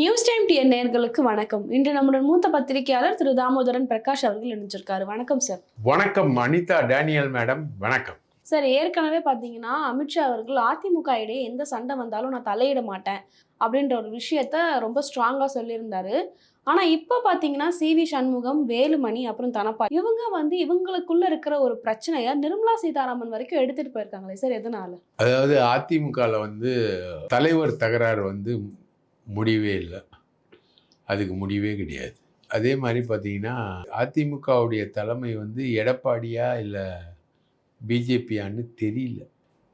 News time TN நேயர்களுக்கு வணக்கம். இன்று நம்முடன் மூத்த பத்திரிகையாளர் திரு தாமோதரன் பிரகாஷ் அவர்கள் இணைஞ்சிருக்காரு. வணக்கம் சார். வணக்கம் அனிதா டேனியல் மேடம், வணக்கம். சார், ஏற்கனவே பார்த்தீங்கன்னா, அமித்ஷா அவர்கள் அதிமுக இடையே எந்த சண்டை வந்தாலும் நான் தலையிட மாட்டேன் அப்படின்ற ஒரு விஷயத்த ரொம்ப ஸ்ட்ராங்கா சொல்லியிருந்தாரு. ஆனா இப்ப பார்த்தீங்கன்னா, சி.வி. சண்முகம், வேலுமணி அப்புறம் தனபால் இவங்க இவங்களுக்குள்ள இருக்கிற ஒரு பிரச்சனைய நிர்மலா சீதாராமன் வரைக்கும் எடுத்துட்டு போயிருக்காங்களே சார், எதனால? அதாவது அதிமுகல தலைவர் தகராறு முடிவே இல்ல. அதுக்கு முடிவே கிடையாது. அதே மாரி பார்த்தீங்கன்னா, அதிமுகவுடைய தலைமை எடப்பாடியா இல்ல பிஜேபியான்னு தெரியல.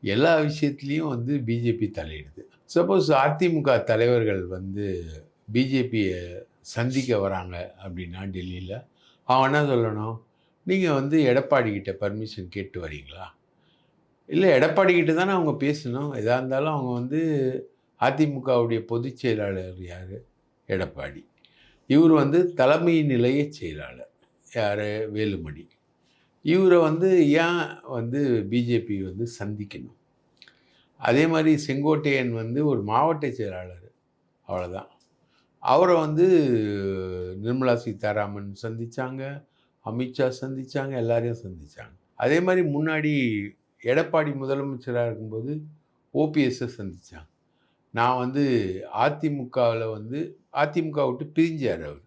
எல்லா விஷயத்திலயும் பிஜேபி தலையிடுது. சப்போஸ் அதிமுக தலைவர்கள் பிஜேபிய சந்திக்க வராங்க அப்படின்னா டெல்லியில, அவன் என்ன சொல்லணும்? நீங்க எடப்பாடி கிட்ட பர்மிஷன் கேட்டு வரீங்களா? இல்ல எடப்பாடி கிட்ட தானே அவங்க பேசணும். எதா இருந்தாலும் அவங்க அதிமுகவுடைய பொதுச் செயலாளர் யாரு? எடப்பாடி. இவர் தலைமை நிலைய செயலாளர். யாரு? வேலுமணி. இவரை ஏன் பிஜேபி சந்திக்கணும்? அதே மாதிரி செங்கோட்டையன் ஒரு மாவட்ட செயலாளர். அவ்வளோதான். அவரை நிர்மலா சீதாராமன் சந்திச்சாங்க, அமித்ஷா சந்திச்சாங்க, எல்லாரையும் சந்திச்சாங்க. அதே மாதிரி முன்னாடி எடப்பாடி முதலமைச்சராக இருக்கும்போது ஓபிஎஸ்ஸை சந்திச்சாங்க. நான் அதிமுகவில் அதிமுக விட்டு பிரிஞ்சார் அவர்.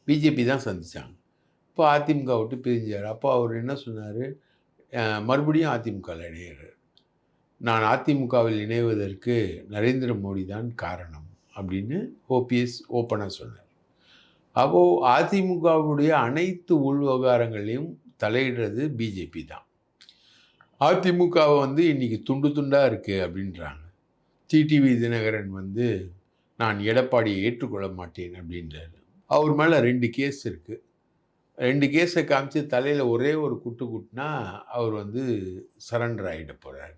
பிஜேபி தான் சந்திச்சாங்க. இப்போ அதிமுக விட்டு பிரிஞ்சார். அப்போ அவர் என்ன சொன்னார்? மறுபடியும் அதிமுகவில் இணையிறார். நான் அதிமுகவில் இணைவதற்கு நரேந்திர மோடி தான் காரணம் அப்படின்னு ஓபிஎஸ் ஓப்பனாக சொன்னார். அப்போது அதிமுகவுடைய அனைத்து உள் விவகாரங்களையும் தலையிடுறது பிஜேபி தான். அதிமுகவை இன்னைக்கு துண்டு துண்டாக இருக்குது அப்படின்றாங்க. டிடிவி தினகரன் நான் எடப்பாடியை ஏற்றுக்கொள்ள மாட்டேன் அப்படின்றாரு. அவர் மேலே 2 கேஸ் இருக்குது. 2 கேஸை காமிச்சு தலையில் ஒரே ஒரு குட்டு குட்டினா அவர் சரண்டர் ஆகிட போகிறார்.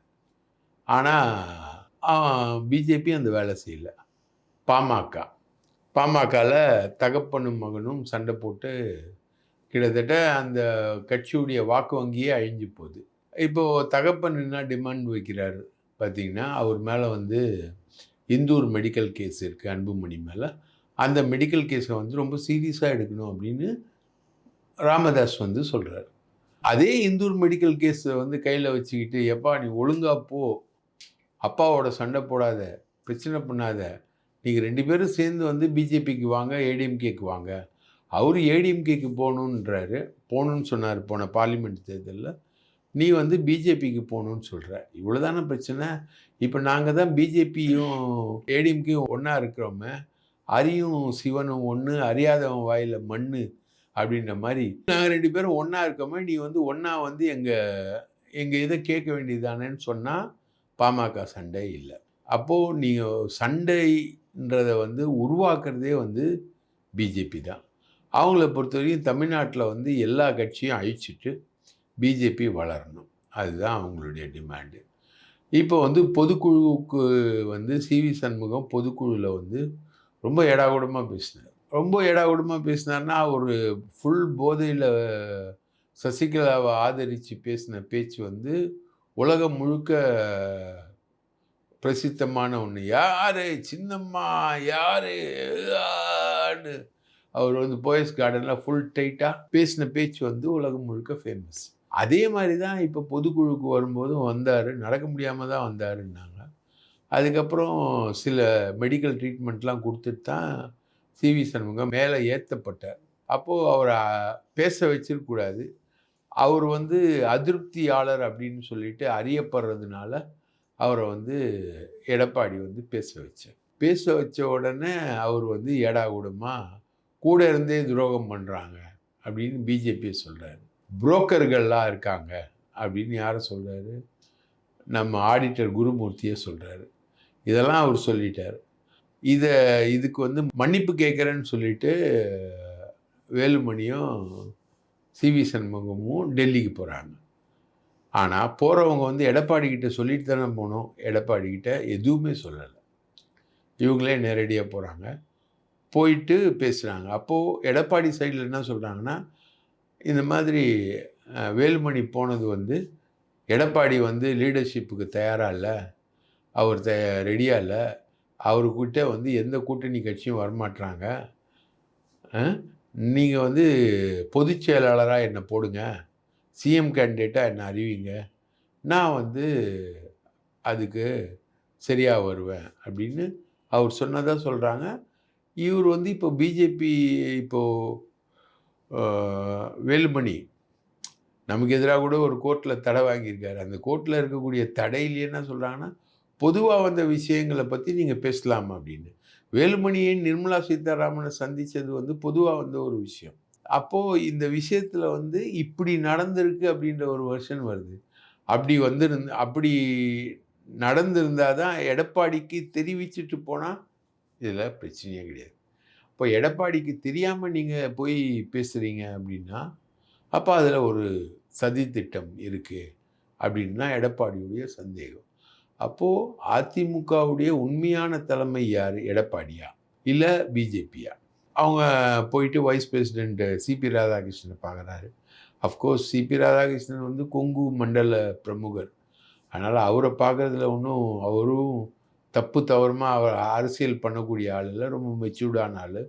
ஆனால் பிஜேபி அந்த வேலை செய்யலை. பாமகவில் தகப்பனும் மகனும் சண்டை போட்டு கிட்டத்தட்ட அந்த கட்சியுடைய வாக்கு வங்கியே அழிஞ்சு போகுது. இப்போது தகப்பன் என்ன டிமாண்ட் வைக்கிறார் பார்த்தீங்கன்னா, அவர் மேலே இந்தூர் மெடிக்கல் கேஸ் இருக்குது அன்புமணி மேலே. அந்த மெடிக்கல் கேஸை ரொம்ப சீரியஸாக எடுக்கணும் அப்படின்னு ராமதாஸ் சொல்கிறார். அதே இந்தூர் மெடிக்கல் கேஸை கையில் வச்சுக்கிட்டு, எப்பா நீ ஒழுங்கா போ, அப்பாவோட சண்டை போடாத, பிரச்சனை பண்ணாத, நீங்கள் 2 பேரும் சேர்ந்து பிஜேபிக்கு வாங்க, ஏடிஎம்கேக்கு வாங்க. அவர் ஏடிஎம்கேக்கு போகணுன்னு சொன்னார் போன பார்லிமெண்ட் தேர்தலில். நீ பிஜேபிக்கு போகணுன்னு சொல்கிற. இவ்வளோ தானே பிரச்சனை. இப்போ நாங்கள் தான் பிஜேபியும் ஏடிஎம்கேயும் ஒன்றா இருக்கிறோமே, அரியும் சிவனும் ஒன்று, அறியாதவன் வாயில் மண்ணு அப்படின்ற மாதிரி நாங்கள் 2 பேரும் ஒன்றா இருக்கோமே, நீ ஒன்றா எங்கள் இதை கேட்க வேண்டியதானேன்னு சொன்னால் பாமக சண்டை இல்லை. அப்போது நீங்கள் சண்டைன்றதை உருவாக்குறதே பிஜேபி தான். அவங்கள பொறுத்தவரைக்கும் தமிழ்நாட்டில் எல்லா கட்சியும் அழிச்சிட்டு பிஜேபி வளரணும். அதுதான் அவங்களுடைய டிமாண்டு. இப்போ பொதுக்குழுவுக்கு சி.வி. சண்முகம் பொதுக்குழுவில் ரொம்ப ஏடாகூடமாக பேசினார். ரொம்ப ஏடாகூடமாக பேசினார்னா, ஒரு ஃபுல் போதையில் சசிகலாவை ஆதரித்து பேசின பேச்சு உலகம் முழுக்க பிரசித்தமான ஒன்று. யாரு சின்னம்மா யாரு அவர் போயஸ் கார்டனில் ஃபுல் டைட்டாக பேசின பேச்சு உலகம் முழுக்க ஃபேமஸ். அதே மாதிரி தான் இப்போ பொதுக்குழுக்கு வரும்போதும் வந்தார். நடக்க முடியாமல் தான் வந்தாருன்னாங்க. அதுக்கப்புறம் சில மெடிக்கல் ட்ரீட்மெண்ட்லாம் கொடுத்துட்டு தான் சி.வி. சண்முகம் மேலே ஏற்றப்பட்டார். அப்போது அவரை பேச வச்சிருக்கக்கூடாது. அவர் அதிருப்தியாளர் அப்படின்னு சொல்லிட்டு அறியப்படுறதுனால அவரை எடப்பாடி பேச வச்சார். பேச வச்ச உடனே அவர் ஏடாகூடமாக கூட இருந்தே துரோகம் பண்ணுறாங்க அப்படின்னு பிஜேபியை சொல்கிறாரு. புரோக்கர்கள்லாம் இருக்காங்க அப்படின்னு யாரை சொல்கிறாரு? நம்ம ஆடிட்டர் குருமூர்த்தியே சொல்கிறாரு. இதெல்லாம் அவர் சொல்லிட்டார். இதுக்கு மன்னிப்பு கேட்குறேன்னு சொல்லிட்டு வேலுமணியும் சி.வி. சண்முகமும் டெல்லிக்கு போகிறாங்க. ஆனால் போகிறவங்க எடப்பாடி கிட்ட சொல்லிட்டு தானே போகணும். எடப்பாடி கிட்ட எதுவுமே சொல்லலை. இவங்களே நேரடியாக போகிறாங்க. போயிட்டு பேசுகிறாங்க. அப்போது எடப்பாடி சைடில் என்ன சொல்கிறாங்கன்னா, இந்த மாதிரி வேலுமணி போனது எடப்பாடி லீடர்ஷிப்புக்கு தயாராக இல்லை, அவர் ரெடியாக இல்லை, அவர்கிட்ட வந்து எந்த கூட்டணி கட்சியும் வரமாட்றாங்க. நீங்கள் வந்து பொதுச் செயலாளராக என்னை போடுங்க, சிஎம் கேண்டிடேட்டாக என்னை அறிவிங்க, நான் வந்து அதுக்கு சரியா வருவேன் அப்படின்னு அவர் சொன்னதா சொல்கிறாங்க. இவர் வந்து இப்போ பிஜேபி வேலுமணி நமக்கு எதிராக கூட ஒரு கோர்ட்டில் தடை வாங்கியிருக்காரு. அந்த கோர்ட்டில் இருக்கக்கூடிய தடையிலேயே என்ன சொல்கிறாங்கன்னா, பொதுவாக வந்த விஷயங்களை பற்றி நீங்கள் பேசலாம் அப்படின்னு. வேலுமணியை நிர்மலா சீதாராமனை சந்தித்தது வந்து பொதுவாக வந்த ஒரு விஷயம். அப்போது இந்த விஷயத்தில் வந்து இப்படி நடந்திருக்கு அப்படின்ற ஒரு வெர்ஷன் வருது. அப்படி நடந்திருந்தால் தான் எடப்பாடிக்கு தெரிவிச்சிட்டு போனால் இதில் பிரச்சனையே கிடையாது. இப்போ எடப்பாடிக்கு தெரியாமல் நீங்கள் போய் பேசுகிறீங்க அப்படின்னா, அப்போ அதில் ஒரு சதித்திட்டம் இருக்குது அப்படின்னு தான் எடப்பாடியுடைய சந்தேகம். அப்போது அதிமுகவுடைய உண்மையான தலைமை யார்? எடப்பாடியா இல்லை பிஜேபியா? அவங்க போயிட்டு வைஸ் பிரசிடெண்ட் சிபி ராதாகிருஷ்ணனை பார்க்குறாரு. அஃப்கோர்ஸ் சிபி ராதாகிருஷ்ணன் வந்து கொங்கு மண்டல பிரமுகர். அதனால் அவரை பார்க்குறதுல ஒன்றும் அவரும் தப்பு தவறுமாக அவர் அரசியல் பண்ணக்கூடிய ஆள் இல்லை, ரொம்ப மெச்சூர்டான ஆள்.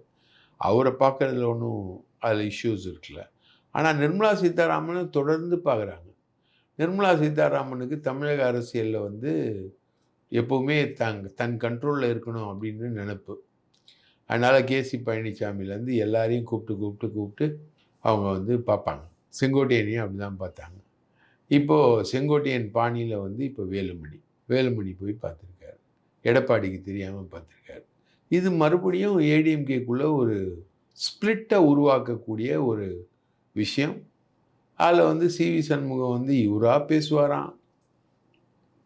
அவரை பார்க்குறதுல ஒன்றும் அதில் இஷ்யூஸ் இருக்குல்ல. ஆனால் நிர்மலா சீதாராமனை தொடர்ந்து பார்க்குறாங்க. நிர்மலா சீதாராமனுக்கு தமிழக அரசியலில் வந்து எப்போவுமே தன் கண்ட்ரோலில் இருக்கணும் அப்படின்னு நினைப்பு. அதனால் கேசி பழனிசாமிலேருந்து எல்லாரையும் கூப்பிட்டு அவங்க வந்து பார்ப்பாங்க. செங்கோட்டையனையும் அப்படி தான் பார்த்தாங்க. இப்போது செங்கோட்டையன் பாணியில் வந்து இப்போ வேலுமணி போய் பார்த்துருக்காரு. எடப்பாடிக்கு தெரியாமல் பார்த்துருக்காரு. இது மறுபடியும் ஏடிஎம்கேக்குள்ளே ஒரு ஸ்பிளிட்டை உருவாக்கக்கூடிய ஒரு விஷயம். அதில் வந்து சிவி சண்முகம் வந்து இவராக பேசுவாராம்,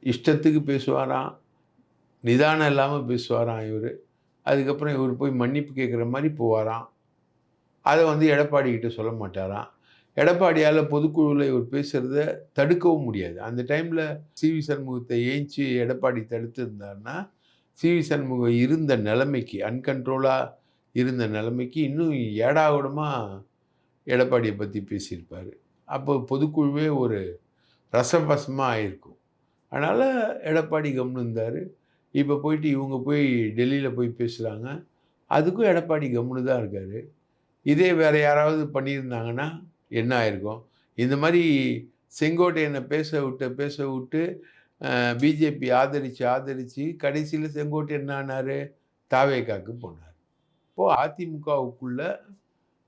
இஷ்டத்துக்கு பேசுவாராம், நிதானம் இல்லாமல் பேசுவாராம் இவர். அதுக்கப்புறம் இவர் போய் மன்னிப்பு கேட்குற மாதிரி போவாராம். அதை வந்து எடப்பாடிக்கிட்ட சொல்ல மாட்டாராம். எடப்பாடியால் பொதுக்குழுவில் இவர் பேசுகிறத தடுக்கவும் முடியாது. அந்த டைமில் சிவி சண்முகத்தை ஏஞ்சி எடப்பாடி தடுத்து இருந்தார்னா, சிவி சண்முகம் இருந்த நிலைமைக்கு, அன்கண்ட்ரோலாக இருந்த நிலைமைக்கு இன்னும் ஏடாகூடமாக எடப்பாடியை பற்றி பேசியிருப்பார். அப்போ பொதுக்குழுவே ஒரு ரசபசமாக ஆயிருக்கும். அதனால் எடப்பாடி கம்முன்னு இருந்தார். இப்போ போயிட்டு இவங்க போய் டெல்லியில் போய் பேசுகிறாங்க. அதுக்கும் எடப்பாடி கம்முன்னு தான் இருக்கார். இதே வேறு யாராவது பண்ணியிருந்தாங்கன்னா என்ன ஆயிருக்கும்? இந்த மாதிரி செங்கோட்டையனை பேச விட்டு பிஜேபி ஆதரித்து கடைசியில் செங்கோட்டையன் என்ன ஆனார்? தாவேகாவுக்கு போனார். இப்போது அதிமுகவுக்குள்ள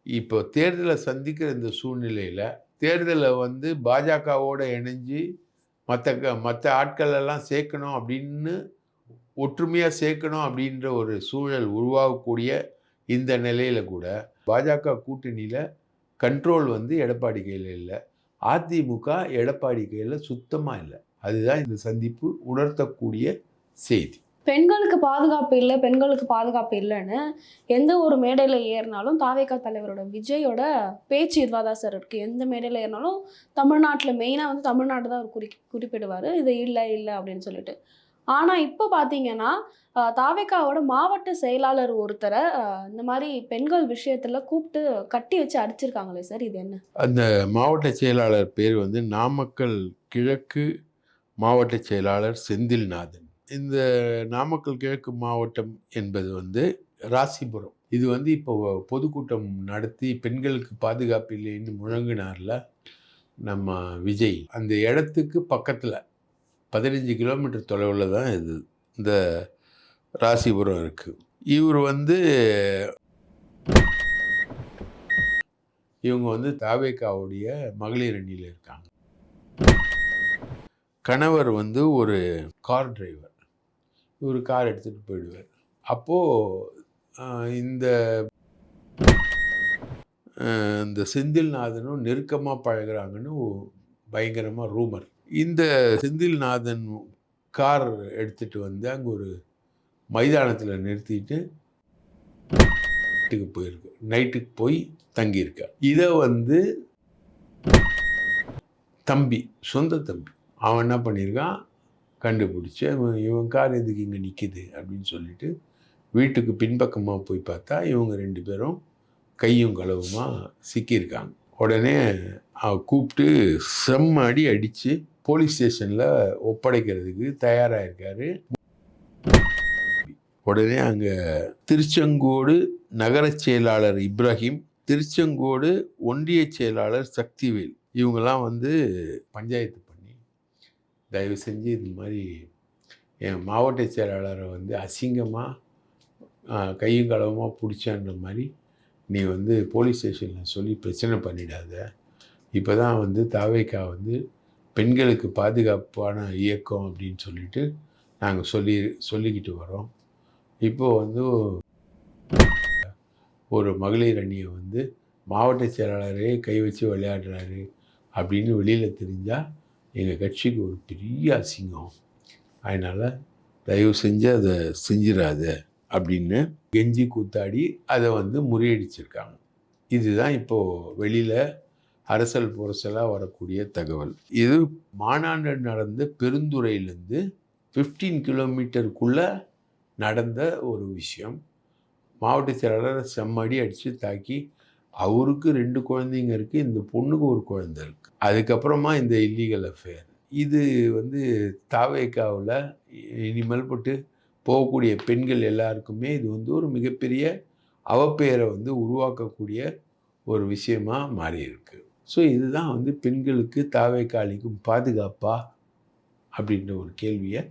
இப்போ தேர்தலை சந்திக்கிற இந்த சூழ்நிலையில் தேர்தலை வந்து பாஜகவோடு இணைஞ்சு மற்ற ஆட்கள் எல்லாம் சேர்க்கணும் அப்படின்னு, ஒற்றுமையாக சேர்க்கணும் அப்படின்ற ஒரு சூழல் உருவாகக்கூடிய இந்த நிலையில் கூட பாஜக கூட்டணியில் கண்ட்ரோல் வந்து எடப்பாடி கையில் இல்லை. அதிமுக எடப்பாடி கையில் சுத்தமாக இல்லை. அதுதான் இந்த சந்திப்பு உணர்த்தக்கூடிய செய்தி. பெண்களுக்கு பாதுகாப்பு இல்லைன்னு எந்த ஒரு மேடையில் ஏறினாலும் தாவேகா தலைவரோட விஜயோட பேச்சு இதுவாக தான் சார் இருக்குது. எந்த மேடையில் ஏறினாலும் தமிழ்நாட்டில் மெயினாக வந்து தமிழ்நாடு தான் அவர் குறிப்பிடுவார், இது இல்லை அப்படின்னு சொல்லிட்டு. ஆனால் இப்போ பார்த்தீங்கன்னா தாவேகாவோட மாவட்ட செயலாளர் ஒருத்தரை இந்த மாதிரி பெண்கள் விஷயத்தில் கூப்பிட்டு கட்டி வச்சு அடிச்சிருக்காங்களே சார், இது என்ன? அந்த மாவட்ட செயலாளர் பேர் வந்து நாமக்கல் கிழக்கு மாவட்ட செயலாளர் செந்தில்நாதன். இந்த நாமக்கல் கிழக்கு மாவட்டம் என்பது வந்து ராசிபுரம். இது வந்து இப்போ பொதுக்கூட்டம் நடத்தி பெண்களுக்கு பாதுகாப்பு இல்லைன்னு முழங்கினார்ல நம்ம விஜய், அந்த இடத்துக்கு பக்கத்தில் 15 கிலோமீட்டர் தொலைவில் தான் இந்த ராசிபுரம் இருக்குது. இவங்க வந்து தாவேகாவுடைய மகளிர் அணியில் இருக்காங்க. கணவர் வந்து ஒரு கார் டிரைவர். இவர் கார் எடுத்துகிட்டு போயிடுவார். அப்போது இந்த செந்தில்நாதனும் நெருக்கமாக பழகிறாங்கன்னு பயங்கரமாக ரூமர். இந்த செந்தில்நாதன் கார் எடுத்துகிட்டு வந்து அங்கே ஒரு மைதானத்தில் நிறுத்திட்டு நைட்டுக்கு போய் தங்கியிருக்கார். இதை வந்து சொந்த தம்பி அவன் என்ன பண்ணியிருக்கான், கண்டுபிடிச்சி இவன் கார் எதுக்கு இங்கே நிற்கிது அப்படின்னு சொல்லிட்டு வீட்டுக்கு பின்பக்கமாக போய் பார்த்தா இவங்க 2 பேரும் கையும் களவுமா சிக்கியிருக்காங்க. உடனே கூப்பிட்டு செம்ம அடி அடித்து போலீஸ் ஸ்டேஷனில் ஒப்படைக்கிறதுக்கு தயாராக இருக்காரு. உடனே அங்கே திருச்செங்கோடு நகரச் செயலாளர் இப்ராஹிம், திருச்செங்கோடு ஒன்றிய செயலாளர் சக்திவேல் இவங்கெல்லாம் வந்து பஞ்சாயத்து பண்ணி தயவு செஞ்சு இது மாதிரி என் மாவட்ட செயலாளரை வந்து அசிங்கமாக கையும் களவுமாக பிடிச்சான்ற மாதிரி நீ வந்து போலீஸ் ஸ்டேஷனில் சொல்லி பிரச்சனை பண்ணிடாத. இப்போ தான் வந்து தாவேகா வந்து பெண்களுக்கு பாதுகாப்பான இயக்கம் அப்படின்னு சொல்லிட்டு நாங்கள் சொல்லிக்கிட்டு வரோம். இப்போது வந்து ஒரு மகளிர் அணியை வந்து மாவட்ட செயலாளரே கை வச்சு விளையாடுறாரு அப்படின்னு வெளியில் தெரிஞ்சால் எங்கள் கட்சிக்கு ஒரு பெரிய அசிங்கம். அதனால் தயவு செஞ்சு அதை செஞ்சிடாத அப்படின்னு கெஞ்சி கூத்தாடி அதை வந்து முறியடிச்சிருக்காங்க. இதுதான் இப்போது வெளியில் அரசல் புரசலாக வரக்கூடிய தகவல். இது மாநாடு நடந்த பெருந்துறையிலேருந்து 15 கிலோமீட்டருக்குள்ளே நடந்த ஒரு விஷயம். மாவட்ட செயலாளர் செம்மடி அடித்து தாக்கி அவருக்கு 2 குழந்தைங்க இருக்குது, இந்த பொண்ணுக்கு ஒரு குழந்தை இருக்குது. அதுக்கப்புறமா இந்த இல்லீகல் அஃபேர். இது வந்து தாவேகாவில் இனிமேல் போட்டு போகக்கூடிய பெண்கள் எல்லாருக்குமே இது வந்து ஒரு மிகப்பெரிய அவப்பெயரை வந்து உருவாக்கக்கூடிய ஒரு விஷயமா மாறியிருக்கு. ஸோ இதுதான் வந்து பெண்களுக்கு தாவேகா அளிக்கும் பாதுகாப்பா அப்படின்ற ஒரு கேள்வியை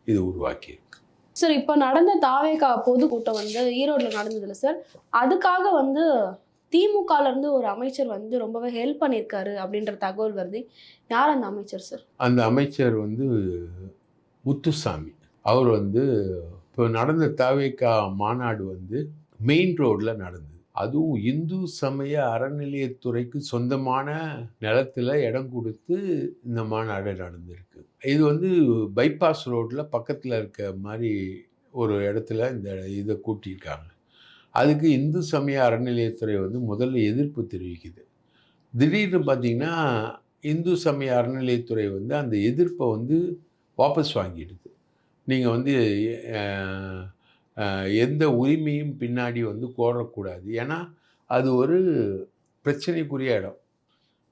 இது உருவாக்கியிருக்கு. சார் இப்போ நடந்த தாவேகா பொதுக்கூட்டம் வந்து ஈரோட்டில் நடந்ததில்ல சார், அதுக்காக வந்து திமுகல இருந்து ஒரு அமைச்சர் வந்து ரொம்பவே ஹெல்ப் பண்ணியிருக்காரு அப்படின்ற தகவல் வருது. யார் அந்த அமைச்சர் சார்? அந்த அமைச்சர் வந்து முத்துசாமி. அவர் வந்து இப்போ நடந்த தாவேகா மாநாடு வந்து மெயின் ரோடில் நடந்தது. அதுவும் இந்து சமய அறநிலையத்துறைக்கு சொந்தமான நிலத்தில் இடம் கொடுத்து இந்த மாநாடு நடந்திருக்கு. இது வந்து பைபாஸ் ரோட்டில் பக்கத்தில் இருக்க மாதிரி ஒரு இடத்துல இந்த இதை கூட்டியிருக்காங்க. அதுக்கு இந்து சமய அறநிலையத்துறை வந்து முதல்ல எதிர்ப்பு தெரிவிக்குது. திடீர்னு பார்த்திங்கன்னா இந்து சமய அறநிலையத்துறை வந்து அந்த எதிர்ப்பை வந்து வாபஸ் வாங்கிடுது. நீங்கள் வந்து எந்த உரிமையும் பின்னாடி வந்து கோரக்கூடாது. ஏன்னா அது ஒரு பிரச்சனைக்குரிய இடம்.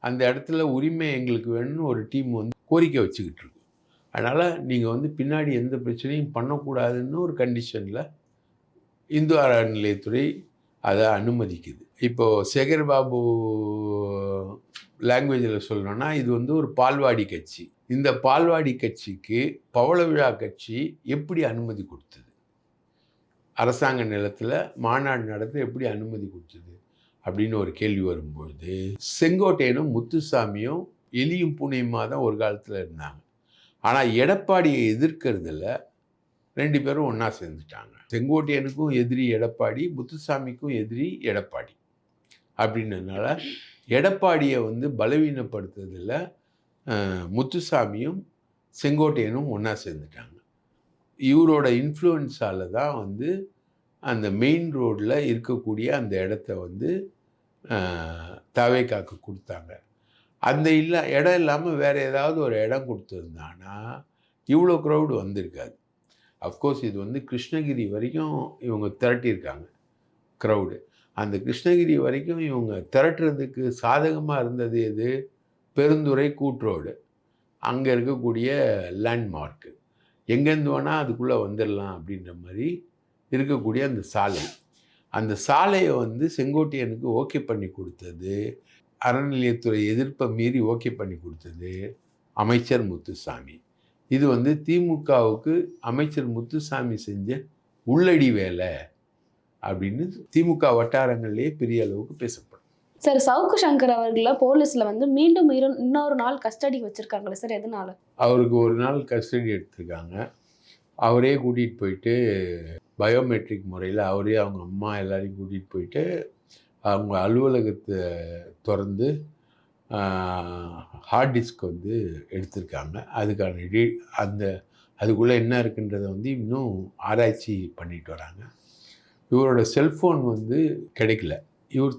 அந்த இடத்துல உரிமை எங்களுக்கு வேணும்னு ஒரு டீம் வந்து கோரிக்கை வச்சுக்கிட்டு இருக்கு. அதனால் நீங்கள் வந்து பின்னாடி எந்த பிரச்சனையும் பண்ணக்கூடாதுன்னு ஒரு கண்டிஷனில் இந்து அறநிலையத்துறை அதை அனுமதிக்குது. இப்போது சேகர் பாபு லாங்குவேஜில் சொல்லணும்னா இது வந்து ஒரு பால்வாடி கட்சி. இந்த பால்வாடி கட்சிக்கு பவள விழா கட்சி எப்படி அனுமதி கொடுத்தது? அரசாங்க நிலத்தில் மாநாடு நடத்த எப்படி அனுமதி கொடுத்தது அப்படின்னு ஒரு கேள்வி வரும்பொழுது செங்கோட்டையனும் முத்துசாமியும் எலியும் பூனையுமா தான் ஒரு காலத்தில் இருந்தாங்க. ஆனால் எடப்பாடியை எதிர்க்கிறதுல 2 பேரும் ஒன்றா சேர்ந்துட்டாங்க. செங்கோட்டையனுக்கும் எதிரி எடப்பாடி, முத்துசாமிக்கும் எதிரி எடப்பாடி. அப்படின்றதுனால எடப்பாடியை வந்து பலவீனப்படுத்துறதுல முத்துசாமியும் செங்கோட்டையனும் ஒன்றா சேர்ந்துட்டாங்க. இவரோட இன்ஃப்ளூயன்ஸால் தான் வந்து அந்த மெயின் ரோடில் இருக்கக்கூடிய அந்த இடத்த வந்து தாவேகாக்கு கொடுத்தாங்க. அந்த இடம் இல்லாமல் வேறு ஏதாவது ஒரு இடம் கொடுத்துருந்தாங்கன்னா இவ்வளோ க்ரௌடு வந்திருக்காது. அஃப்கோர்ஸ் இது வந்து கிருஷ்ணகிரி வரைக்கும் இவங்க திரட்டியிருக்காங்க க்ரௌடு. அந்த கிருஷ்ணகிரி வரைக்கும் இவங்க திரட்டுறதுக்கு சாதகமாக இருந்தது எது? பெருந்துறை கூட்ரோடு, அங்கே இருக்கக்கூடிய லேண்ட்மார்க்கு. எங்கேருந்து வேணால் அதுக்குள்ளே வந்துடலாம் அப்படின்ற மாதிரி இருக்கக்கூடிய அந்த சாலை. அந்த சாலையை வந்து செங்கோட்டையனுக்கு ஓகே பண்ணி கொடுத்தது, அறநிலையத்துறை எதிர்ப்பை மீறி ஓகே பண்ணி கொடுத்தது அமைச்சர் முத்துசாமி. இது வந்து திமுகவுக்கு அமைச்சர் முத்துசாமி செஞ்ச உள்ளடி வேலை அப்படின்னு திமுக வட்டாரங்கள்லேயே பெரிய அளவுக்கு பேசப்படும். சார் சவுக்கு சங்கர் அவர்களை போலீஸில் வந்து மீண்டும் இன்னொரு நாள் கஸ்டடி வச்சுருக்காங்களே சார், எதனால? அவருக்கு ஒரு நாள் கஸ்டடி எடுத்திருக்காங்க. அவரே கூட்டிகிட்டு போயிட்டு பயோமெட்ரிக் முறையில் அவரே அவங்க அம்மா எல்லாரையும் கூட்டிகிட்டு போயிட்டு அவங்க அலுவலகத்தை திறந்து ஹார்ட் டிஸ்க் வந்து எடுத்திருக்காங்க. அதுக்கான அதுக்குள்ளே என்ன இருக்குன்றதை வந்து இன்னும் ஆராய்ச்சி பண்ணிட்டு வராங்க. இவரோட செல்ஃபோன் வந்து கிடைக்கல. இவர்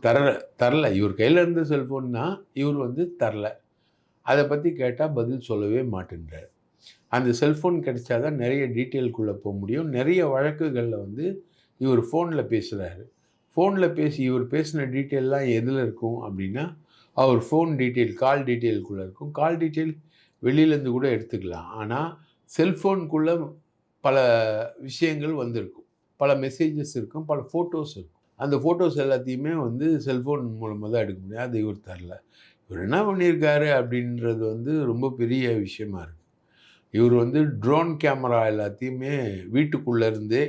தரல. இவர் கையில் இருந்த செல்ஃபோன் தான், இவர் வந்து தரல. அதை பற்றி கேட்டால் பதில் சொல்லவே மாட்டேன்றார். அந்த செல்ஃபோன் கிடைச்சாதான் நிறைய டீட்டெயிலுக்குள்ளே போக முடியும். நிறைய வழக்குகளில் வந்து இவர் ஃபோனில் பேசுகிறாரு. ஃபோனில் பேசி இவர் பேசின டீட்டெயிலெலாம் எதில் இருக்கும் அப்படின்னா அவர் ஃபோன் டீட்டெயில், கால் டீட்டெயிலுக்குள்ளே இருக்கும். கால் டீட்டெயில் வெளியிலேருந்து கூட எடுத்துக்கலாம். ஆனால் செல்ஃபோனுக்குள்ளே பல விஷயங்கள் வந்திருக்கும். பல மெசேஜஸ் இருக்கும், பல ஃபோட்டோஸ் இருக்கும். அந்த ஃபோட்டோஸ் எல்லாத்தையுமே வந்து செல்ஃபோன் மூலமா தான் எடுக்க முடியும். அது இவர் தரல. இவர் என்ன பண்ணியிருக்காரு அப்படின்றது வந்து ரொம்ப பெரிய விஷயமா இருக்கு. இவர் வந்து ட்ரோன் கேமரா எல்லாத்தையுமே வீட்டுக்குள்ள இருந்தே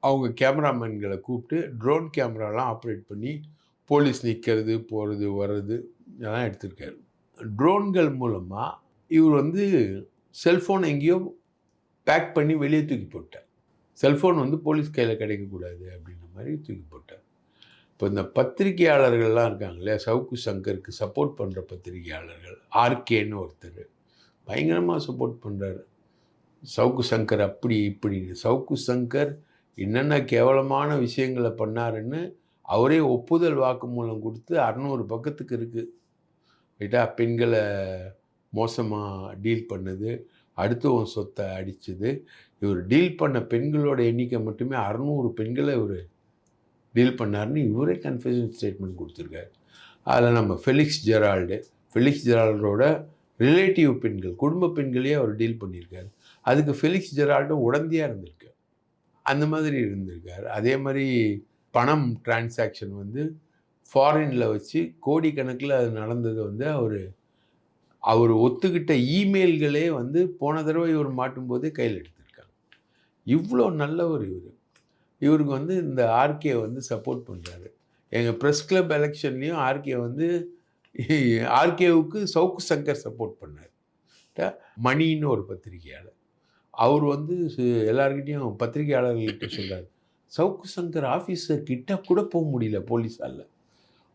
அவங்க கேமராமேன்களை கூப்பிட்டு ட்ரோன் கேமராலாம் ஆப்ரேட் பண்ணி போலீஸ் நிற்கிறது, போகிறது, வர்றது இதெல்லாம் எடுத்திருக்காரு. ட்ரோன்கள் மூலமா இவர் வந்து செல்ஃபோன் எங்கேயோ பேக் பண்ணி வெளியே தூக்கி போட்டார். செல்ஃபோன் வந்து போலீஸ் கையில் கிடைக்கக்கூடாது அப்படின்ற மாதிரி தூக்கி போட்டார். இப்போ இந்த பத்திரிகையாளர்கள்லாம் இருக்காங்க இல்லையா, சவுக்கு சங்கருக்கு சப்போர்ட் பண்ணுற பத்திரிகையாளர்கள், ஆர்கேன்னு ஒருத்தர் பயங்கரமாக சப்போர்ட் பண்ணுறாரு. சவுக்கு சங்கர் அப்படி இப்படின்னு. சவுக்கு சங்கர் என்னென்ன கேவலமான விஷயங்களை பண்ணாருன்னு அவரே ஒப்புதல் வாக்குமூலம் கொடுத்து 600 பக்கத்துக்கு இருக்குது. ரைட்டா, பெண்களை மோசமாக டீல் பண்ணது, அடுத்தவன் சொத்தை அடித்தது. இவர் டீல் பண்ண பெண்களோட எண்ணிக்கை மட்டுமே 600 பெண்களை இவர் டீல் பண்ணாருன்னு இவரே கன்ஃபெஷன் ஸ்டேட்மெண்ட் கொடுத்துருக்காரு. அதில் நம்ம ஃபெலிக்ஸ் ஜெரால்டோட ரிலேட்டிவ் பெண்கள், குடும்ப பெண்களையே அவர் டீல் பண்ணியிருக்காரு. அதுக்கு ஃபெலிக்ஸ் ஜெரால்டும் உடந்தையாக இருந்திருக்கார். அந்த மாதிரி இருந்திருக்கார். அதே மாதிரி பணம் டிரான்சாக்ஷன் வந்து ஃபாரினில் வச்சு கோடிக்கணக்கில் அது நடந்தது வந்து அவர் ஒத்துக்கிட்ட இமெயில்களே வந்து போன தடவை இவர் மாட்டும்போதே கையில் எடுத்திருக்காங்க. இவ்வளோ நல்லவர் இவர். இவருக்கு வந்து இந்த ஆர்கே வந்து சப்போர்ட் பண்ணுறாரு. எங்கள் ப்ரெஸ் கிளப் எலெக்ஷன்லேயும் ஆர்கே வந்து ஆர்கேவுக்கு சவுக்கு சங்கர் சப்போர்ட் பண்ணார். மணின்னு ஒரு பத்திரிகையாளர், அவர் வந்து எல்லார்கிட்டையும் பத்திரிகையாளர்கள்கிட்ட சொல்கிறார், சவுக்கு சங்கர் ஆஃபீஸர் கிட்ட கூட போக முடியல போலீஸால்.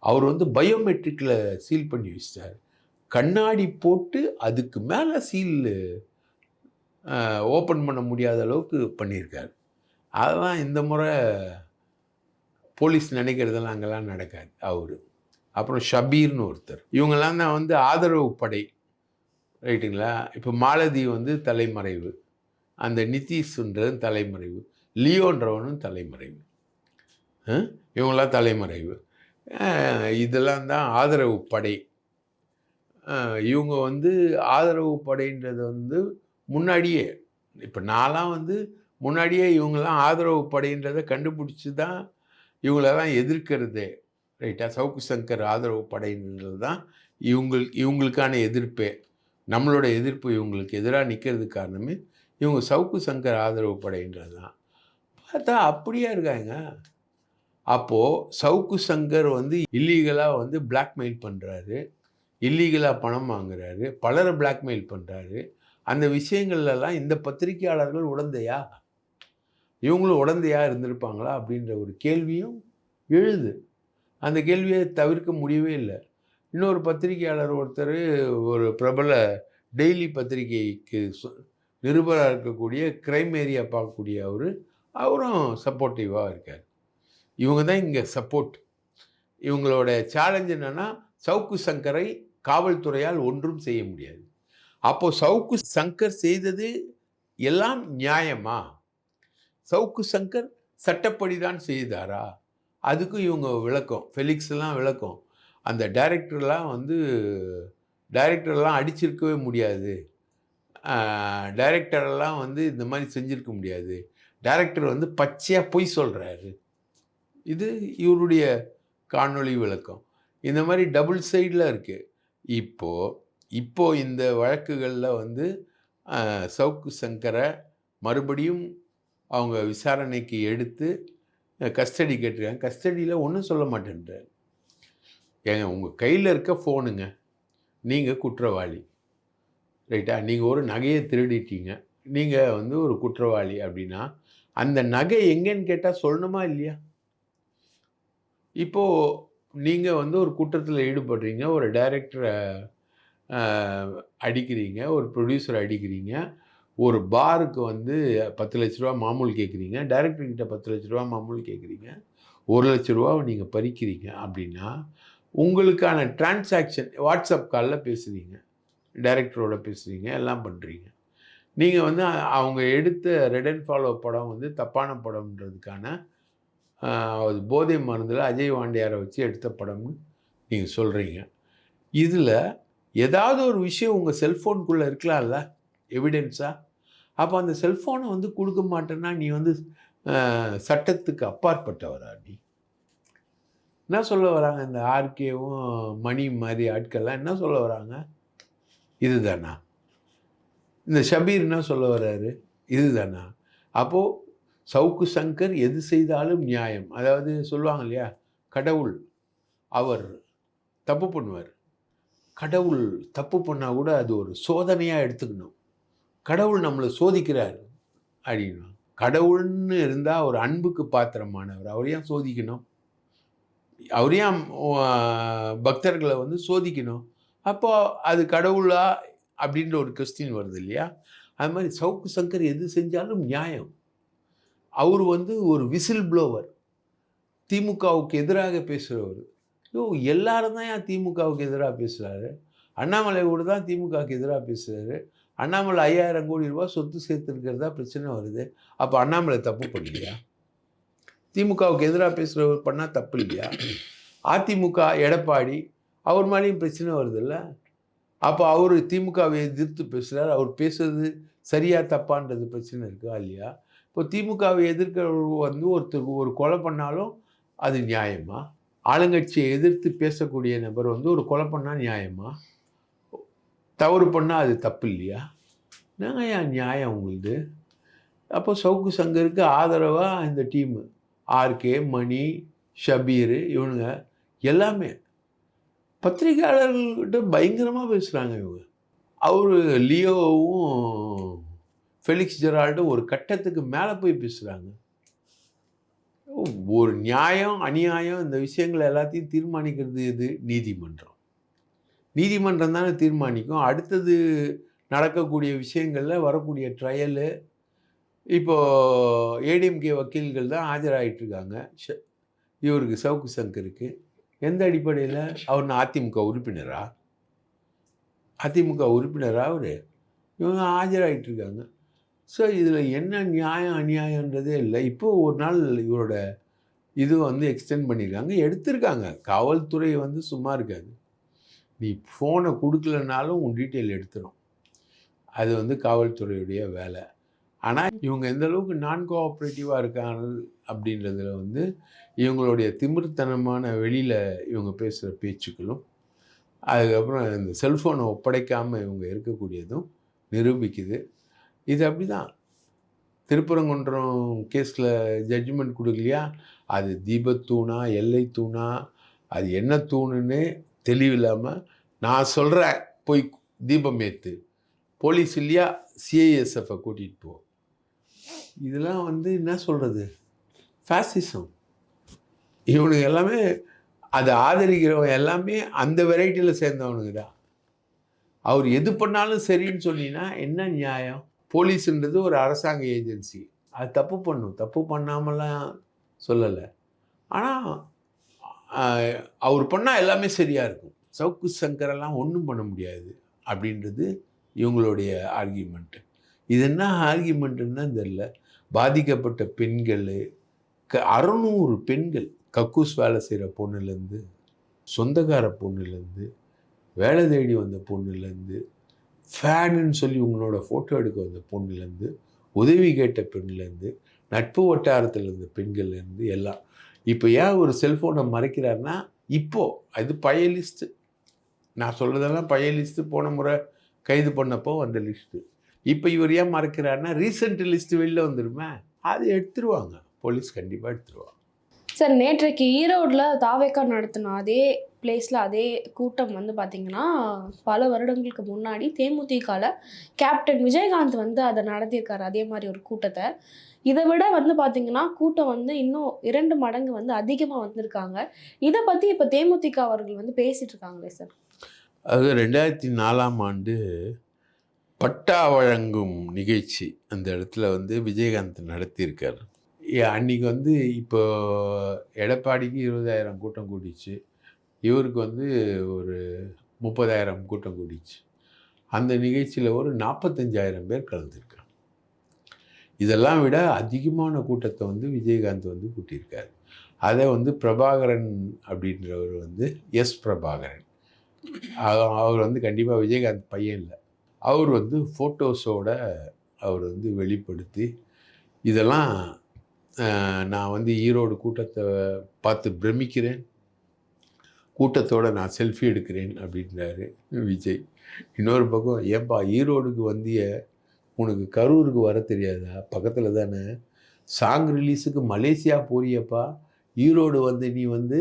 அவர் வந்து பயோமெட்ரிக்கில் சீல் பண்ணி வச்சிட்டார். கண்ணாடி போட்டு அதுக்கு மேலே சீல் ஓப்பன் பண்ண முடியாத அளவுக்கு பண்ணியிருக்காரு. அதெல்லாம் இந்த முறை போலீஸ் நினைக்கிறதெல்லாம் அங்கெல்லாம் நடக்காது அவர். அப்புறம் ஷபீர்னு ஒருத்தர், இவங்கெல்லாம் தான் வந்து ஆதரவு படை. ரைட்டுங்களா. இப்போ மாலதி வந்து தலைமறைவு, அந்த நிதிஷ்ன்றது தலைமறைவு, லியோன்றவனும் தலைமறைவு, இவங்களாம் தலைமறைவு. இதெல்லாம் தான் ஆதரவு படை. இவங்க வந்து ஆதரவு படைன்றது வந்து முன்னாடியே, இப்போ நான்லாம் வந்து முன்னாடியே இவங்கெல்லாம் ஆதரவு படைன்றதை கண்டுபிடிச்சி தான் இவங்களெல்லாம் எதிர்க்கிறதே. ரைட்டா, சவுக்கு சங்கர் ஆதரவு படைன்றது தான் இவங்களுக்கான எதிர்ப்பே. நம்மளோட எதிர்ப்பு இவங்களுக்கு எதிராக நிற்கிறதுக்கு காரணமே இவங்க சவுக்கு சங்கர் ஆதரவு படைன்றது தான். பார்த்தா அப்படியே இருக்காங்க. அப்போது சவுக்கு சங்கர் வந்து இல்லீகலாக வந்து பிளாக்மெயில் பண்ணுறாரு, இல்லீகலாக பணம் வாங்குறாரு, பலரை பிளாக்மெயில் பண்ணுறாரு. அந்த விஷயங்கள்லாம் இந்த பத்திரிகையாளர்கள் உடந்தையா, இவங்களும் உடந்தையா இருந்திருப்பாங்களா அப்படின்ற ஒரு கேள்வியும் எழுது. அந்த கேள்வியை தவிர்க்க முடியவே இல்லை. இன்னொரு பத்திரிகையாளர் ஒருத்தர், ஒரு பிரபல டெய்லி பத்திரிகைக்கு நிருபராக இருக்கக்கூடிய கிரைம் ஏரியா பார்க்கக்கூடிய அவரும் சப்போர்ட்டிவாக இருக்கார். இவங்க தான் இங்கே சப்போர்ட். இவங்களோட சேலஞ்ச் என்னென்னா, சவுக்கு சங்கரை காவல்துறையால் ஒன்றும் செய்ய முடியாது. அப்போது சவுக்கு சங்கர் செய்தது எல்லாம் நியாயமா? சவுக்கு சங்கர் சட்டப்படி தான் செய்தாரா? அதுக்கும் இவங்க விளக்கம், ஃபெலிக்ஸ்லாம் விளக்கம். அந்த டைரக்டர்லாம் அடிச்சிருக்கவே முடியாது, டைரக்டரெல்லாம் வந்து இந்த மாதிரி செஞ்சுருக்க முடியாது, டைரக்டர் வந்து பச்சையாக பொய் சொல்கிறாரு. இது இவருடைய காணொளி விளக்கம். இந்த மாதிரி டபுள் சைடில் இருக்குது. இப்போது இந்த வழக்குகளில் வந்து சவுக்கு சங்கரை மறுபடியும் அவங்க விசாரணைக்கு எடுத்து கஸ்டடி கேட்டிருக்காங்க. கஸ்டடியில் ஒன்றும் சொல்ல மாட்டேன்றார். ஏங்க, உங்கள் கையில் இருக்க ஃபோனுங்க, நீங்கள் குற்றவாளி. ரைட்டா, நீங்கள் ஒரு நகையை திருடிட்டீங்க, நீங்கள் வந்து ஒரு குற்றவாளி அப்படின்னா அந்த நகை எங்கேன்னு கேட்டால் சொல்லணுமா இல்லையா? இப்போது நீங்கள் வந்து ஒரு குற்றத்தில் ஈடுபடுறீங்க, ஒரு டைரக்டரை அடிக்கிறீங்க, ஒரு ப்ரொடியூசரை அடிக்கிறீங்க, ஒரு பாருக்கு வந்து 10 லட்ச ரூபா மாமூல் கேட்குறீங்க, டைரக்டர்கிட்ட 10 லட்ச ரூபா மாமூல் கேட்குறீங்க, 1 லட்ச ரூபாவை நீங்கள் பறிக்கிறீங்க அப்படின்னா உங்களுக்கான டிரான்சாக்ஷன் வாட்ஸ்அப் காலில் பேசுகிறீங்க, டைரக்டரோட பேசுகிறீங்க, எல்லாம் பண்ணுறீங்க. நீங்கள் வந்து அவங்க எடுத்த ரெட் அண்ட் ஃபாலோ படம் வந்து தப்பான படம்ன்றதுக்கான போதை மருந்தில் அஜய் வாண்டியாரை வச்சு எடுத்த படம்னு நீங்கள் சொல்கிறீங்க. இதில் ஏதாவது ஒரு விஷயம் உங்கள் செல்ஃபோனுக்குள்ளே இருக்கலாம்ல எவிடென்ஸாக? அப்போ அந்த செல்ஃபோனை வந்து கொடுக்க மாட்டேன்னா நீ வந்து சட்டத்துக்கு அப்பாற்பட்டவரா நீ? என்ன சொல்ல வராங்க இந்த ஆர்கேவும் மணி மாதிரி ஆட்கள்லாம் என்ன சொல்ல வராங்க? இதுதானா? இந்த ஷபீர் என்ன சொல்ல வர்றாரு? இதுதானா? அப்போ சவுக்கு சங்கர் எது செய்தாலும் நியாயம். அதாவது சொல்லுவாங்க இல்லையா? கடவுள் அவர் தப்பு பண்ணுவார். கடவுள் தப்பு பண்ணா கூட அது ஒரு சோதனையா எடுத்துக்கணும். கடவுள் நம்மள சோதிக்கிறார் அப்படின்னா. கடவுள்னு இருந்தா ஒரு அன்புக்கு பாத்திரமானவர். அவர் ஏன் சோதிக்கணும்? அவர் ஏன் பக்தர்களை வந்து சோதிக்கணும்? அப்போ அது கடவுளா அப்படின்ற ஒரு கொஸ்டின் வருது இல்லையா? அது மாதிரி சவுக்கு சங்கர் எது செஞ்சாலும் நியாயம். அவர் வந்து ஒரு விசில் ப்ளோவர். திமுகவுக்கு எதிராக பேசுகிறவர். எல்லாரும் தான் ஏன் திமுகவுக்கு எதிராக பேசுகிறாரு? அண்ணாமலை கூட தான் திமுகவுக்கு எதிராக பேசுகிறாரு. அண்ணாமலை 5000 கோடி ரூபாய் சொத்து சேர்த்துருக்கிறதா பிரச்சனை வருது. அப்போ அண்ணாமலை தப்பு பண்ணலையா? திமுகவுக்கு எதிராக பேசுகிறவர் பண்ணால் தப்பு இல்லையா? அதிமுக எடப்பாடி அவர் மேலேயும் பிரச்சனை வருதுல்ல. அப்போ அவர் திமுகவை எதிர்த்து பேசுகிறார். அவர் பேசுறது சரியா தப்பான்றது பிரச்சனை இருக்கா இல்லையா? இப்போ திமுகவை எதிர்க்கிறவர் வந்து ஒருத்தர் ஒரு கொலை பண்ணாலும் அது நியாயமா? ஆளுங்கட்சியை எதிர்த்து பேசக்கூடிய நபர் வந்து ஒரு கொலை பண்ணால் நியாயமா? தவறு பண்ணால் அது தப்பு இல்லையா? என்னங்க ஏன் நியாயம் உங்களுது? அப்போ சவுக்கு சங்கருக்கு ஆதரவாக இந்த டீமு ஆர்கே, மணி, ஷபீர் இவனுங்க எல்லாமே பத்திரிகையாளர்கள்கிட்ட பயங்கரமாக பேசுகிறாங்க இவங்க. அவர் லியோவும் ஃபெலிக்ஸ் ஜெரால்டும் ஒரு கட்டத்துக்கு மேலே போய் பேசுகிறாங்க. ஒரு நியாயம் அநியாயம் இந்த விஷயங்கள் எல்லாத்தையும் தீர்மானிக்கிறது எது? நீதிமன்றம். நீதிமன்றம் தானே தீர்மானிக்கும். அடுத்தது நடக்கக்கூடிய விஷயங்களில் வரக்கூடிய ட்ரையலு இப்போது ஏடிஎம்கே வக்கீல்கள் தான் ஆஜராகிட்டுருக்காங்க இவருக்கு சவுக்கு சங்கருக்கு. எந்த அடிப்படையில்? அவர் அதிமுக உறுப்பினரா? அதிமுக உறுப்பினரா அவர்? இவங்க ஆஜராகிட்டுருக்காங்க. ஸோ இதில் என்ன நியாயம் அநியாயன்றதே இல்லை. இப்போது ஒரு நாள் இவரோட இது வந்து எக்ஸ்டெண்ட் பண்ணியிருக்காங்க, எடுத்திருக்காங்க. காவல்துறை வந்து சும்மா இருக்காது. நீ ஃபோனை கொடுக்கலனாலும் உன் டீட்டெயில் எடுத்துரும். அது வந்து காவல்துறையுடைய வேலை. ஆனால் இவங்க எந்த அளவுக்கு நான் கோஆப்ரேட்டிவாக இருக்காங்க அப்படின்றதுல வந்து இவங்களுடைய திமிர்த்தனமான வெளியில் இவங்க பேசுகிற பேச்சுக்களும் அதுக்கப்புறம் இந்த செல்ஃபோனை ஒப்படைக்காமல் இவங்க இருக்கக்கூடியதும் நிரூபிக்குது. இது அப்படி தான். திருப்பரங்குன்றம் கேஸில் ஜட்ஜ்மெண்ட் கொடுக்கலையா? அது தீபத்தூணா எல்லை தூணா அது என்ன தூணுன்னு தெளிவில்லாமல் நான் சொல்கிறேன் போய் தீபம் ஏற்று போலீஸ் இல்லையா சிஐஎஸ்எஃப்பை கூட்டிகிட்டு போ. இதெல்லாம் வந்து என்ன சொல்கிறது? ஃபேசிசம். இவனுக்கு எல்லாமே அதை ஆதரிக்கிறவன் எல்லாமே அந்த வெரைட்டியில் சேர்ந்தவனுங்க தான். அவர் எது பண்ணாலும் சரின்னு சொன்னீங்கன்னா என்ன நியாயம்? போலீஸுன்றது ஒரு அரசாங்க ஏஜென்சி. அது தப்பு பண்ணும். தப்பு பண்ணாமலாம் சொல்லலை. ஆனால் அவர் பண்ணால் எல்லாமே சரியாக இருக்கும். சவுக்கு சங்கரெல்லாம் ஒன்றும் பண்ண முடியாது அப்படின்றது இவங்களுடைய ஆர்கியூமெண்ட்டு. இது என்ன ஆர்கியூமெண்ட்டுன்னு தான் தெரியல. பாதிக்கப்பட்ட பெண்கள் 600 பெண்கள் கக்கூஸ் வேலை செய்கிற பொண்ணுலேருந்து, சொந்தக்கார பொண்ணுலேருந்து, வேலை தேடி வந்த பொண்ணுலேருந்து, ஃபேனுன்னு சொல்லி உங்களோட ஃபோட்டோ எடுக்க வந்த பொண்ணுலேருந்து, உதவி கேட்ட பெண்ணுலேருந்து, நட்பு வட்டாரத்தில் இருந்த பெண்கள்லேருந்து எல்லாம். இப்போ ஏன் ஒரு செல்ஃபோனை மறைக்கிறாருன்னா, இப்போது அது பழைய லிஸ்ட்டு. நான் சொல்கிறதெல்லாம் பழைய லிஸ்ட்டு. போன முறை கைது பண்ணப்போ வந்த லிஸ்ட்டு. இப்போ இவர் ஏன் மறைக்கிறாருன்னா ரீசெண்ட் லிஸ்ட்டு வெளில வந்துடுமே, அது எடுத்துருவாங்க. போலீஸ் கண்டிப்பாக எடுத்துருவாங்க. சார், நேற்றைக்கு ஈரோடில் தாவேக்கா நடத்தின அதே பிளேஸில் அதே கூட்டம் வந்து பார்த்திங்கன்னா பல வருடங்களுக்கு முன்னாடி தேமுதிகவில் கேப்டன் விஜயகாந்த் வந்து அதை நடத்தியிருக்காரு. அதே மாதிரி ஒரு கூட்டத்தை இதை விட வந்து பார்த்திங்கன்னா கூட்டம் வந்து இன்னும் 2 மடங்கு வந்து அதிகமாக வந்திருக்காங்க. இதை பற்றி இப்போ தேமுதிக அவர்கள் வந்து பேசிகிட்டு இருக்காங்களே சார். அது 2004ஆம் ஆண்டு பட்டா வழங்கும் நிகழ்ச்சி அந்த இடத்துல வந்து விஜயகாந்த் நடத்தியிருக்கார். அன்றைக்கி வந்து இப்போ எடப்பாடிக்கு 20,000 கூட்டம் கூடிச்சு, இவருக்கு வந்து ஒரு 30,000 கூட்டம் கூடிச்சு. அந்த நிகழ்ச்சியில் ஒரு 45,000 பேர் கலந்துருக்காங்க. இதெல்லாம் விட அதிகமான கூட்டத்தை வந்து விஜயகாந்த் வந்து கூட்டியிருக்காரு. அதை வந்து பிரபாகரன் அப்படின்றவர் வந்து பிரபாகரன் அவர் வந்து கண்டிப்பாக விஜயகாந்த் பையன் இல்லை. அவர் வந்து ஃபோட்டோஸோட அவர் வந்து வெளிப்படுத்தி இதெல்லாம் நான் வந்து ஈரோடு கூட்டத்தை பார்த்து பிரமிக்கிறேன், கூட்டத்தோட நான் செல்ஃபி எடுக்கிறேன் அப்படின்றாரு விஜய். இன்னொரு பக்கம், ஏன்பா ஈரோடுக்கு வந்திய, உனக்கு கரூருக்கு வர தெரியாதா, பக்கத்தில் தானே, சாங் ரிலீஸுக்கு மலேசியா போறியப்பா, ஈரோடு வந்து நீ வந்து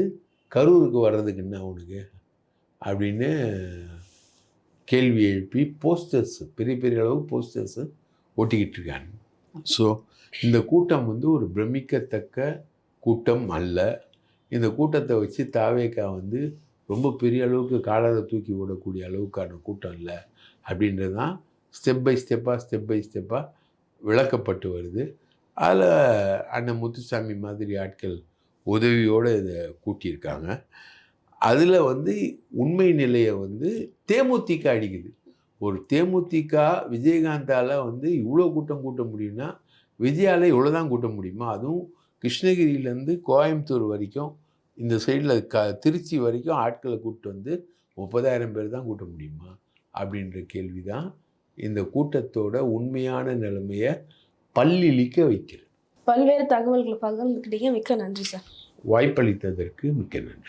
கரூருக்கு வர்றதுக்கு என்ன உனக்கு அப்படின்னு கேள்வி எழுப்பி போஸ்டர்ஸ், பெரிய பெரிய அளவு போஸ்டர்ஸு ஒட்டிக்கிட்டு இருக்காங்க. ஸோ இந்த கூட்டம் வந்து ஒரு பிரமிக்கத்தக்க கூட்டம் அல்ல. இந்த கூட்டத்தை வச்சு தாவேகா வந்து ரொம்ப பெரிய அளவுக்கு காலரை தூக்கி விடக்கூடிய அளவுக்கான கூட்டம் இல்லை அப்படின்றது தான் ஸ்டெப் பை ஸ்டெப்பாக விளக்கப்பட்டு வருது. அதில் அண்ணன் முத்துசாமி மாதிரி ஆட்கள் உதவியோடு இதை கூட்டியிருக்காங்க. அதில் வந்து உண்மை நிலையை வந்து தேமுதிக அடிக்குது. ஒரு தேமுதிக விஜயகாந்தால் வந்து இவ்வளோ கூட்டம் கூட்ட முடியும்னா விஜயால் இவ்வளோ தான் கூட்ட முடியுமா? அதுவும் கிருஷ்ணகிரியிலேருந்து கோயம்புத்தூர் வரைக்கும், இந்த சைடில் திருச்சி வரைக்கும் ஆட்களை கூப்பிட்டு வந்து 30,000 பேர் தான் கூட்ட முடியுமா அப்படின்ற கேள்வி தான் இந்த கூட்டத்தோட உண்மையான நிலைமையை பல்லிழிக்க வைக்கிறது. பல்வேறு தகவல்களை பகிர்ந்துக்கிட்டீங்க. மிக்க நன்றி சார். வாய்ப்பளித்ததற்கு மிக்க நன்றி.